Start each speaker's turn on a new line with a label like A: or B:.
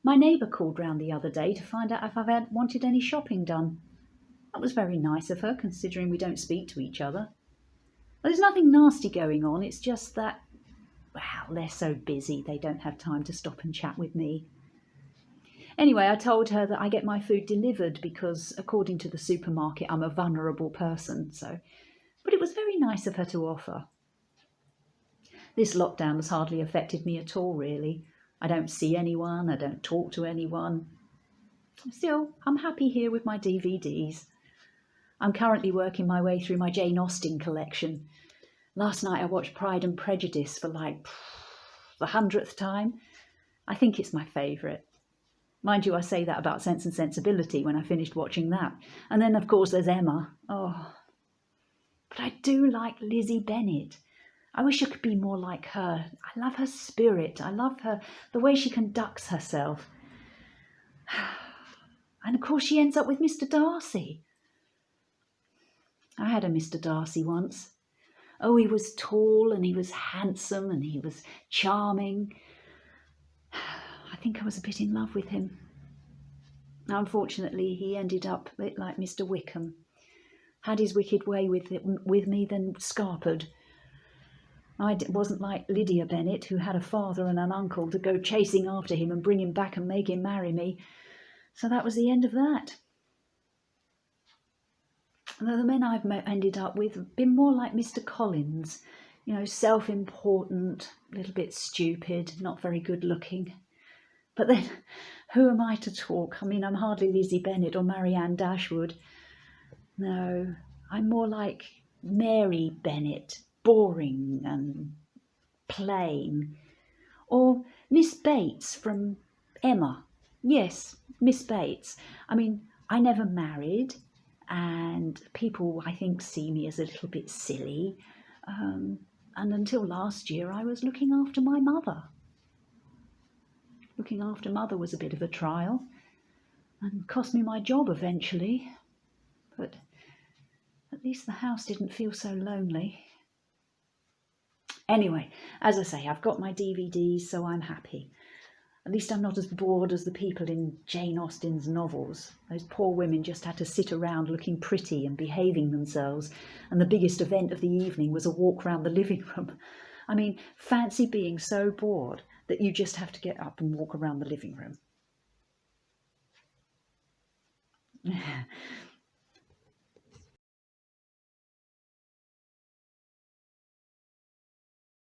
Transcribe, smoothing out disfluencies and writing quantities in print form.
A: My neighbour called round the other day to find out if I've wanted any shopping done. That was very nice of her, considering we don't speak to each other. Well, there's nothing nasty going on, it's just that, well, they're so busy they don't have time to stop and chat with me. Anyway, I told her that I get my food delivered because, according to the supermarket, I'm a vulnerable person. But it was very nice of her to offer. This lockdown has hardly affected me at all, really. I don't see anyone, I don't talk to anyone. Still, I'm happy here with my DVDs. I'm currently working my way through my Jane Austen collection. Last night I watched Pride and Prejudice for like the 100th time. I think it's my favourite. Mind you, I say that about Sense and Sensibility when I finished watching that. And then, of course, there's Emma. Oh, but I do like Lizzie Bennet. I wish I could be more like her. I love her spirit. I love her, the way she conducts herself. And of course she ends up with Mr. Darcy. I had a Mr. Darcy once. Oh, he was tall and he was handsome and he was charming. I think I was a bit in love with him. Unfortunately, he ended up a bit like Mr. Wickham. Had his wicked way with me, then scarpered. I wasn't like Lydia Bennet, who had a father and an uncle to go chasing after him and bring him back and make him marry me. So that was the end of that. And the men I've ended up with have been more like Mr. Collins, self-important, a little bit stupid, not very good looking. But then, who am I to talk? I mean, I'm hardly Lizzie Bennet or Marianne Dashwood. No, I'm more like Mary Bennet, boring and plain. Or Miss Bates from Emma. Yes, Miss Bates. I mean, I never married, and people, I think, see me as a little bit silly. And until last year, I was looking after my mother. Looking after mother was a bit of a trial and cost me my job eventually. But at least the house didn't feel so lonely. Anyway, as I say, I've got my DVDs, so I'm happy. At least I'm not as bored as the people in Jane Austen's novels. Those poor women just had to sit around looking pretty and behaving themselves, and the biggest event of the evening was a walk round the living room. I mean, fancy being so bored that you just have to get up and walk around the living room.